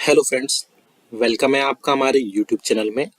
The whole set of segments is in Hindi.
हेलो फ्रेंड्स, वेलकम है आपका हमारे यूट्यूब चैनल में।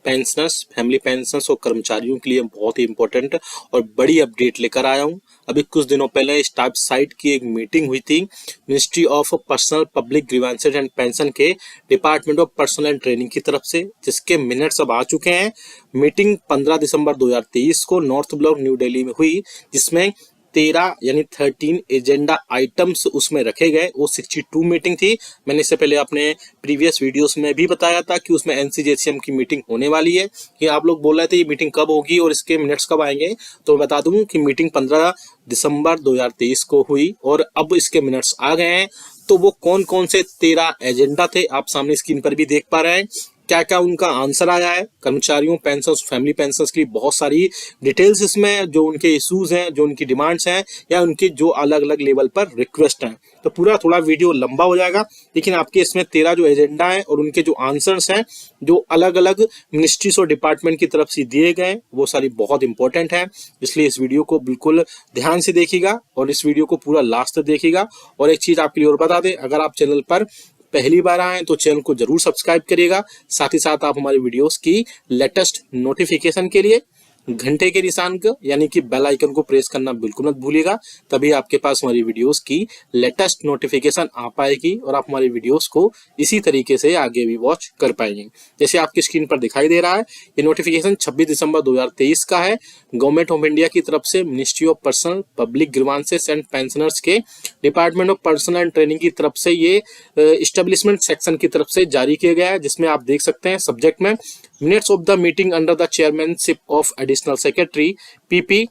पेंशनर्स, फैमिली पेंशनर्स और कर्मचारियों के लिए बहुत ही इंपॉर्टेंट और बड़ी अपडेट लेकर आया हूं। अभी कुछ दिनों पहले स्टाफ साइट की एक मीटिंग हुई थी ministry of personnel public grievances and pension के department of personnel and training की तरफ से, जिसके मिनट्स अब आ चुके हैं। मीटिंग 15 दिसंबर 2023 को नॉर्थ ब्लॉक न्यू दिल्ली में हुई, जिसमें 13 यानी 13 एजेंडा आइटम्स उसमें रखे गए। वो 62 मीटिंग थी। मैंने इससे पहले अपने प्रीवियस वीडियोस में भी बताया था कि उसमें एनसीजेसीएम की मीटिंग होने वाली है। कि आप लोग बोल रहे थे ये मीटिंग कब होगी और इसके मिनट्स कब आएंगे, तो बता दूं कि मीटिंग 15 दिसंबर 2023 को हुई और अब इसके मिनट्स आ गए हैं। तो वो कौन कौन से 13 एजेंडा थे आप सामने स्क्रीन पर भी देख पा रहे हैं। क्या क्या उनका आंसर आया है। कर्मचारियों, पेंशन, फैमिली पेंशन के लिए बहुत सारी डिटेल्स इसमें, जो उनके इश्यूज हैं, जो उनकी डिमांड्स हैं, या उनके जो अलग अलग लेवल पर रिक्वेस्ट हैं। तो पूरा थोड़ा वीडियो लंबा हो जाएगा, लेकिन आपके इसमें 13 जो एजेंडा है और उनके जो आंसर्स हैं, जो अलग अलग मिनिस्ट्रीज और डिपार्टमेंट की तरफ से दिए गए, वो सारी बहुत इंपॉर्टेंट है। इसलिए इस वीडियो को बिल्कुल ध्यान से देखिएगा और इस वीडियो को पूरा लास्ट तक देखिएगा। और एक चीज आपके लिए और बता दें, अगर आप चैनल पर पहली बार आए तो चैनल को जरूर सब्सक्राइब करिएगा। साथ ही साथ आप हमारी वीडियोस की लेटेस्ट नोटिफिकेशन के लिए घंटे के निशान को यानी कि बेल आइकन को प्रेस करना बिल्कुल मत भूलिएगा। तभी आपके पास हमारी वीडियोस की लेटेस्ट नोटिफिकेशन आ पाएगी और आप हमारी वीडियोस को इसी तरीके से आगे भी वॉच कर पाएंगे। जैसे आपकी स्क्रीन पर दिखाई दे रहा है, ये नोटिफिकेशन 26 दिसंबर 2023 का है। गवर्नमेंट ऑफ इंडिया की तरफ से ministry of personnel public grievances and pensioners के department of personnel and training की तरफ से ये एस्टेब्लिशमेंट सेक्शन की तरफ से जारी किया गया है, जिसमें आप देख सकते हैं सब्जेक्ट में minutes of the meeting under the chairmanship of additional secretary PP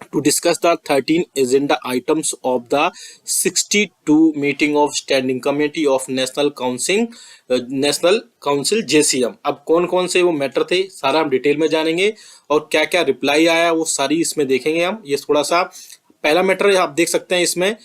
to discuss the 13 agenda items of the 62 meeting of standing committee of national council JCM। अब कौन कौन से वो मैटर थे सारा हम डिटेल में जानेंगे और क्या क्या रिप्लाई आया वो सारी इसमें देखेंगे हम। ये थोड़ा सा पहला मैटर आप देख सकते हैं। इसमें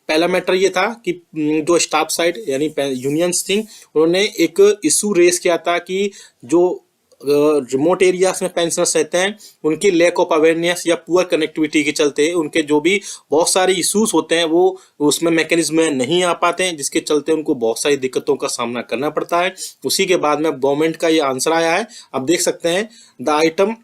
पहला मैटर ये था कि जो स्टाफ साइड यानी यूनियंस थी, उन्होंने एक इशू रेस किया था कि जो रिमोट एरियाज में पेंशनर्स रहते हैं, उनकी लैक ऑफ अवेयरनेस या पुअर कनेक्टिविटी के चलते उनके जो भी बहुत सारे इश्यूज होते हैं वो उसमें मैकेनिज्म में नहीं आ पाते हैं, जिसके चलते उनको बहुत सारी दिक्कतों का सामना करना पड़ता है। उसी के बाद में गवर्नमेंट का ये आंसर आया है। आप देख सकते हैं the item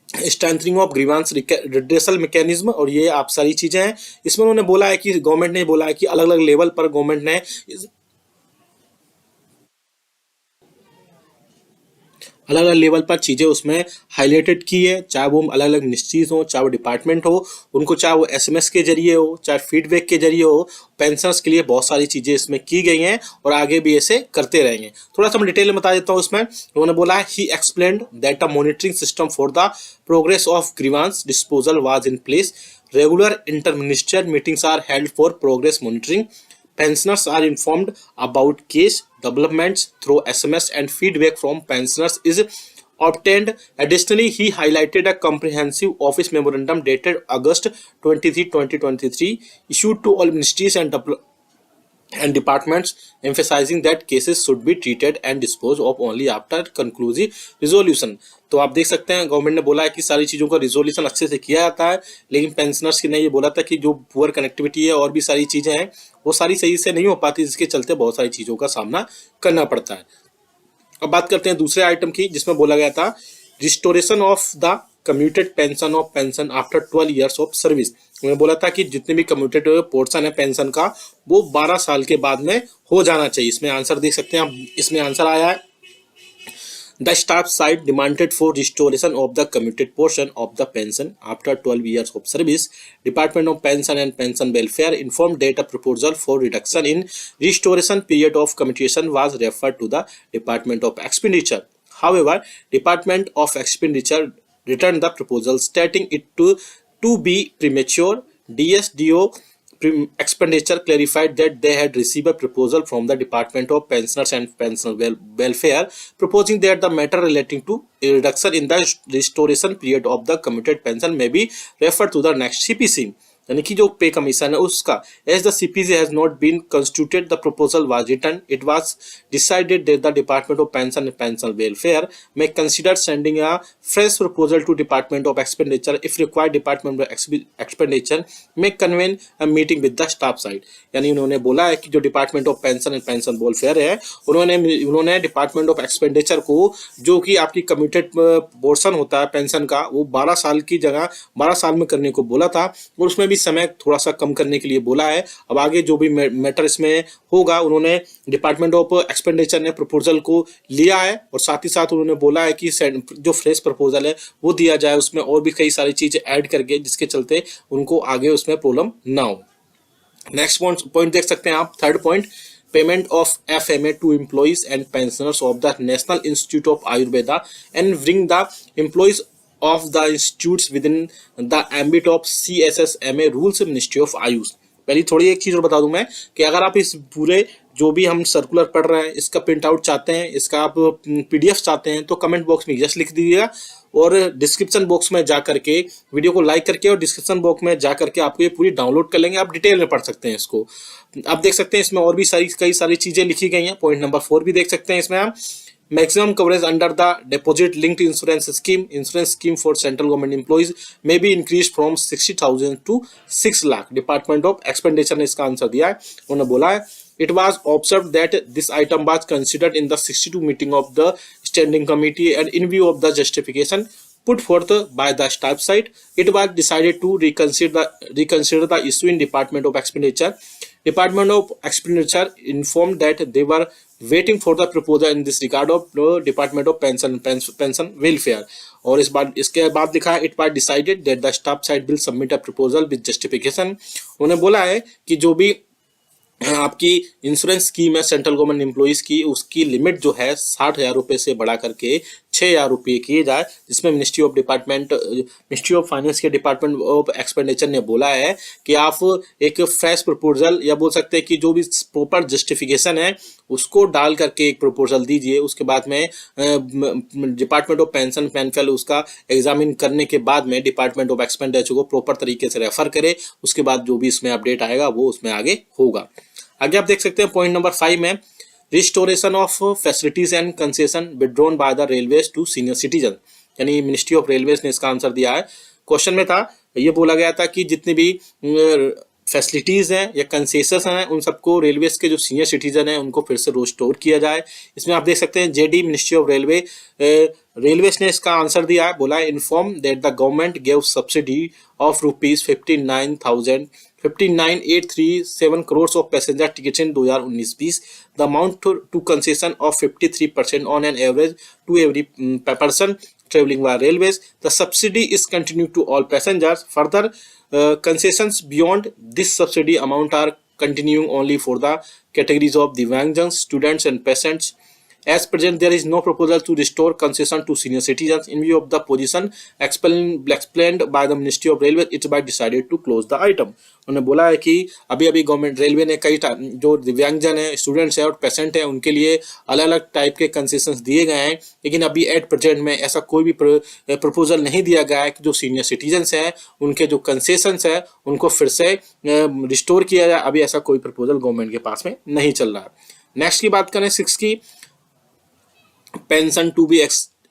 strengthening of grievance redressal mechanism, और ये आप सारी चीजें हैं। इसमें उन्होंने बोला है कि गवर्नमेंट ने बोला है कि अलग अलग लेवल पर गवर्नमेंट ने अलग अलग लेवल पर चीजें उसमें हाईलाइटेड की है, चाहे वो अलग अलग मिनिस्ट्रीज हो, चाहे वो डिपार्टमेंट हो, उनको चाहे वो एसएमएस के जरिए हो, चाहे फीडबैक के जरिए हो। पेंशनर्स के लिए बहुत सारी चीजें इसमें की गई हैं और आगे भी ऐसे करते रहेंगे। थोड़ा सा मैं डिटेल में बता देता हूँ। इसमें उन्होंने बोला है ही explained that a monitoring system for the progress of grievance disposal was in place. Regular interministerial meetings are held for progress monitoring. Pensioners are informed about case developments through SMS and feedback from pensioners is obtained. Additionally, he highlighted a comprehensive office memorandum dated August 23, 2023, issued to all ministries and departments, emphasizing that cases should be treated and disposed of only after conclusive resolution. तो आप देख सकते हैं गवर्नमेंट ने बोला है कि सारी चीज़ों का रिजोल्यूशन अच्छे से किया जाता है, लेकिन पेंशनर्स ने ये बोला था कि जो पुअर कनेक्टिविटी है और भी सारी चीज़ें हैं वो सारी सही से नहीं हो पाती, जिसके चलते बहुत सारी चीज़ों का सामना करना पड़ता है। अब बात करते हैं दूसरे आइटम की, जिसमें बोला गया था restoration of the commuted pension of pension after 12 years of service. उन्होंने बोला था कि जितने भी कम्यूटेड पोर्शन है पेंशन का वो 12 साल के बाद में हो जाना चाहिए। इसमें आंसर देख सकते हैं आप, इसमें आंसर आया है The staff side demanded for restoration of the commuted portion of the pension after 12 years of service. Department of Pension and Pension Welfare informed that a proposal for reduction in restoration period of commutation was referred to the Department of Expenditure. However, Department of Expenditure returned the proposal, stating it to be premature. DSDO Expenditure clarified that they had received a proposal from the Department of Pensioners and Pension Welfare proposing that the matter relating to a reduction in the restoration period of the commuted pension may be referred to the next CPC. यानी कि जो पे कमीशन है उसका। As the CPC has not been constituted the proposal was written, it was decided that the department of pension and pension welfare may consider sending a fresh proposal to Department of Expenditure. If required, Department of Expenditure may convene a meeting with the staff side. यानी उन्होंने बोला है कि जो department of pension and pension welfare है, उन्होंने डिपार्टमेंट ऑफ एक्सपेंडिचर को, जो कि आपकी कमिटेड पोर्शन होता है पेंशन का, वो 12 साल की जगह 12 साल में करने को बोला था, और उसमें भी समय थोड़ा सा कम करने के लिए बोला है। अब आगे जो भी मैटर इसमें होगा, उन्होंने डिपार्टमेंट ऑफ एक्सपेंडिचर ने प्रपोजल को लिया है, और साथ ही साथ उन्होंने बोला है कि जो फ्रेश प्रपोजल है वो दिया जाए, उसमें और भी कई सारी चीजें ऐड करके, जिसके चलते उनको आगे उसमें प्रॉब्लम ना हो। नेक्स्ट पॉइंट देख सकते हैं आप, third point, payment of FMA to employees and pensioners of the national institute of Ayurveda and bring the employees of the institutes within the ambit of CSSMA rules ministry of AYUSH. पहली थोड़ी एक चीज और बता दूं मैं कि अगर आप इस पूरे जो भी हम सर्कुलर पढ़ रहे हैं इसका प्रिंट आउट चाहते हैं, इसका आप PDF चाहते हैं, तो कमेंट बॉक्स में यस लिख दीजिएगा, और डिस्क्रिप्शन बॉक्स में जा करके वीडियो को लाइक करके और डिस्क्रिप्शन बॉक्स में जा करके आपको ये पूरी डाउनलोड कर लेंगे, आप डिटेल में पढ़ सकते हैं इसको। आप देख सकते हैं इसमें और भी कई सारी चीजें लिखी गई हैं। पॉइंट नंबर 4 भी देख सकते हैं इसमें आप, maximum coverage under the deposit linked insurance scheme for central government employees may be increased from 60,000 to 6 lakh। Department of expenditure ने इसका आंसर दिया है। उन्होंने बोला है, it was observed that this item was considered in the 62 meeting of the standing committee and in view of the justification put forth by the staff side, it was decided to reconsider the issue in Department of Expenditure. Department of Expenditure informed that they were waiting for the proposal in this regard of the Department of Pension Welfare। और इसके बाद लिखा है, it was decided that the staff side will submit a proposal with justification। उन्होंने बोला है कि जो भी आपकी इंश्योरेंस स्कीम है सेंट्रल गवर्नमेंट एम्प्लॉइज की, उसकी लिमिट जो है 60,000 रुपये से बढ़ा करके 6,000 रुपये किए जाए, जिसमें मिनिस्ट्री ऑफ फाइनेंस के डिपार्टमेंट ऑफ एक्सपेंडिचर ने बोला है कि आप एक फ्रेश प्रपोजल, या बोल सकते हैं कि जो भी प्रॉपर जस्टिफिकेशन है उसको डाल करके एक प्रपोजल दीजिए। उसके बाद में डिपार्टमेंट ऑफ पेंशन वेलफेयर उसका एग्जामिन करने के बाद में डिपार्टमेंट ऑफ एक्सपेंडिचर को प्रॉपर तरीके से रेफर करे, उसके बाद जो भी इसमें अपडेट आएगा वो उसमें आगे होगा। आगे आप देख सकते हैं पॉइंट नंबर 5 में, restoration of facilities and concession withdrawn by the railways to senior citizen, यानी मिनिस्ट्री ऑफ रेलवेज ने इसका आंसर दिया है। क्वेश्चन में था, ये बोला गया था कि जितनी भी फैसिलिटीज हैं या कंसेशन हैं उन सबको रेलवेज के जो सीनियर सिटीजन हैं उनको फिर से रिस्टोर किया जाए। इसमें आप देख सकते हैं JD मिनिस्ट्री ऑफ रेलवेज ने इसका आंसर दिया है, बोला है, inform that the government give subsidy of ₹59,837 crores of passenger tickets in 2019-20। The amount to concession of 53% on an average to every person traveling via railways. The subsidy is continued to all passengers. Further concessions beyond this subsidy amount are continuing only for the categories of Divyangjans, students and patients. As present, there is no proposal to restore concession to senior citizens. In view of the position explained by the Ministry of Railways, it was decided to close the item। उन्होंने बोला है कि अभी गवर्नमेंट रेलवे ने कई जो दिव्यांगजन है, स्टूडेंट्स है और पेशेंट है, उनके लिए अलग अलग टाइप के कंसेशंस दिए गए हैं, लेकिन अभी एट प्रेजेंट में ऐसा कोई भी प्रपोजल नहीं दिया गया है कि जो सीनियर सिटीजन्स हैं उनके जो कंसेशंस है उनको फिर से रिस्टोर किया जाए। अभी ऐसा कोई प्रपोजल गवर्नमेंट के पास में नहीं चल रहा है। नेक्स्ट की बात करें 6 की, pension to be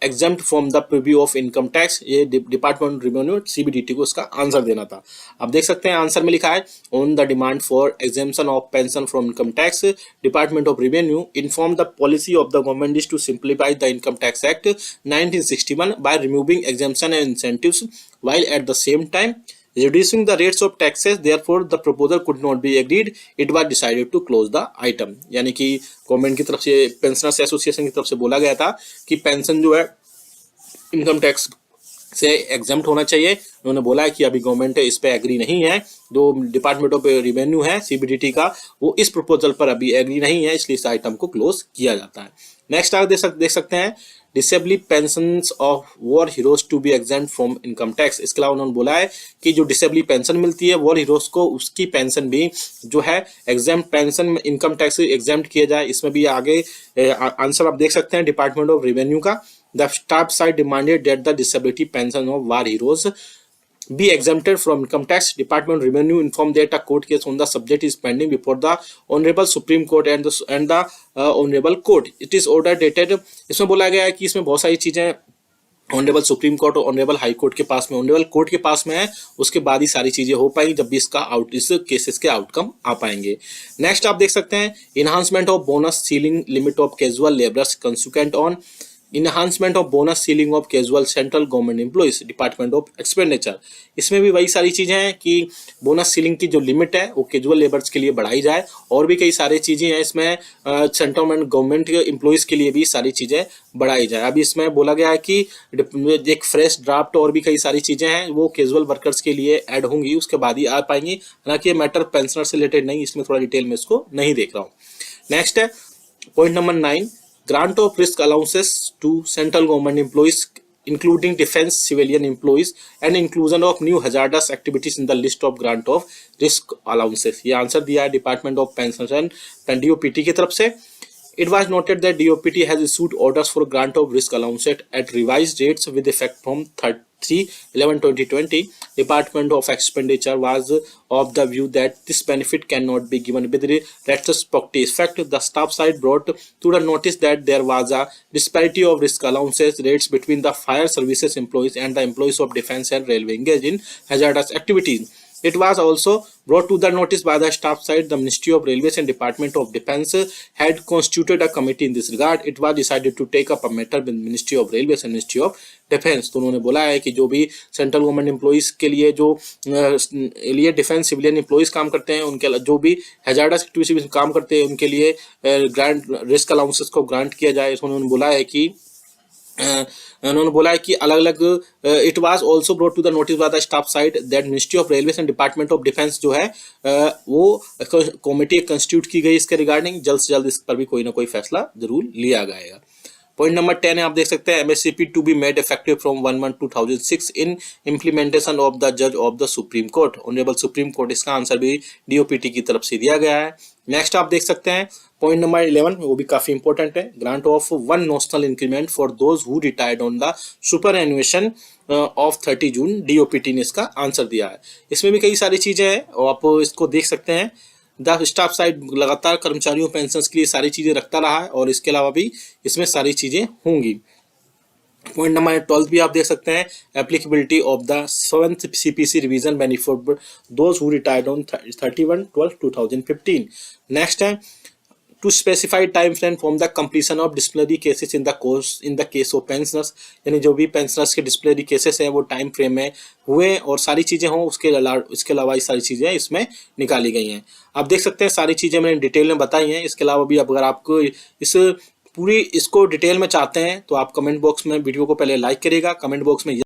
exempt from the preview of income tax, ये डिपार्टमेंट रेवेन्यू CBDT को इसका आंसर देना था। आप देख सकते हैं आंसर में लिखा है, on the demand for exemption of pension from income tax, department of revenue inform the policy of the government is to simplify the income tax act 1961 by removing exemption and incentives while at the same time reducing the rates of taxes, therefore the proposal could not be agreed, it was decided to close the item। यानी कि गवर्नमेंट की तरफ से, पेंशनर्स एसोसिएशन की तरफ से बोला गया था कि पेंशन जो है इनकम टैक्स से एग्जम्प्ट होना चाहिए। उन्होंने बोला है कि अभी गवर्नमेंट इस पे एग्री नहीं है, जो डिपार्टमेंट ऑफ रेवेन्यू है CBDT का, वो इस प्रपोजल पर अभी एग्री नहीं है, इसलिए इस आइटम को क्लोज किया जाता है। नेक्स्ट आप देख सकते हैं, disability pensions of war heroes to be exempt from income tax. इसके अलावा उन्होंने बोला है कि जो डिसेबली पेंशन मिलती है वॉर हीरोज को, उसकी पेंशन भी जो है एग्जेम्प्ट पेंशन इनकम टैक्स से एग्जेम्प्ट किया जाए। इसमें भी आगे आंसर आप देख सकते हैं डिपार्टमेंट ऑफ रेवेन्यू का, the staff side demanded that the disability pension of war heroes be exempted from income tax. Department of Revenue informed that a court case on the subject is pending before the Honorable Supreme Court and the Honorable Court. It is order dated. इसमें बोला गया है कि इसमें बहुत सारी चीजें ऑनरेबल सुप्रीम कोर्ट और ऑनरेबल हाई कोर्ट के पास में, ऑनरेबल कोर्ट के पास में है, उसके बाद ही सारी चीजें हो पाएंगी जब भी इस केसेस के आउटकम आ पाएंगे। नेक्स्ट आप देख सकते हैं enhancement of bonus ceiling limit of casual labourers consequent on enhancement of bonus ceiling of casual central government employees department of expenditure. इसमें भी वही सारी चीजें हैं कि बोनस सीलिंग की जो लिमिट है वो कैजुअल लेबर्स के लिए बढ़ाई जाए, और भी कई सारी चीजें हैं इसमें सेंट्रल गवर्नमेंट एम्प्लॉइज के लिए भी सारी चीजें बढ़ाई जाए। अभी इसमें बोला गया है कि एक फ्रेश ड्राफ्ट और भी कई सारी चीजें हैं वो कैजुअल वर्कर्स के लिए ऐड होंगी, उसके बाद ही आ पाएंगी। हालांकि ये मैटर पेंशनर से रिलेटेड नहीं, इसमें थोड़ा डिटेल में इसको नहीं देख रहा हूँ। नेक्स्ट है point number 9, grant of risk allowances to central government employees including defense civilian employees and inclusion of new hazardous activities in the list of grant of risk allowances। ये आंसर दिया है department of pension and DOPT की तरफ से। It was noted that DOPT has issued orders for grant of risk allowances at revised rates with effect from 3/11/2020. Department of Expenditure was of the view that this benefit cannot be given with retrospective effect. The staff side brought to the notice that there was a disparity of risk allowances rates between the fire services employees and the employees of defense and railway engaged in hazardous activities. It was also brought to the notice by the staff side. The Ministry of Railways and Department of Defence had constituted a committee in this regard. It was decided to take up a matter with Ministry of Railways and Ministry of Defence। तो उन्होंने बोला है कि जो भी सेंट्रल गवर्नमेंट एम्प्लॉइज के लिए जो लिए डिफेंस सिविलियन एम्प्लॉइज काम करते हैं, उनके जो भी हैजार्डस एक्टिविटीज में काम करते हैं उनके लिए ग्रांट रिस्क अलाउंसेस को ग्रांट किया जाए। उन्होंने बोला है कि अलग अलग it was also brought to the notice by the staff side that ministry of railways and department of defence जो है वो कमेटी कंस्टिट्यूट की गई इसके रिगार्डिंग। जल्द से जल्द इस पर भी कोई ना कोई फैसला जरूर लिया जाएगा। पॉइंट नंबर 10 है, आप देख सकते हैं MSCP to be made effective from 1/1/2006 in implementation of the जज of the supreme court, honourable supreme court. इसका आंसर भी डीओपीटी की तरफ से दिया गया है। नेक्स्ट आप देख सकते हैं पॉइंट नंबर 11, वो भी काफी इंपॉर्टेंट है, grant of 1 notional increment for those who retired on the superannuation of 30 June. DOPT ने इसका आंसर दिया है। इसमें भी कई सारी चीजें हैं और आप इसको देख सकते हैं। द स्टाफ साइड लगातार कर्मचारियों पेंशन के लिए सारी चीजें रखता रहा है और इसके अलावा भी इसमें सारी चीजें होंगी। पॉइंट नंबर 12 भी आप देख सकते हैं, applicability of the 7th CPC revision benefit those who retired on 31/12/2015। Next है to specify time frame from the completion of disciplinary cases in the case of pensioners, यानी जो भी पेंशनर्स के डिस्प्लिनरी केसेस हैं वो टाइम फ्रेम में हुए और सारी चीजें हों, इसके अलावा ये सारी चीजें इसमें निकाली गई हैं। आप देख सकते हैं सारी चीजें मैंने डिटेल में बताई हैं। इसके अलावा भी अगर आपको इसको डिटेल में चाहते हैं तो आप कमेंट बॉक्स में वीडियो को पहले लाइक करिएगा, कमेंट बॉक्स में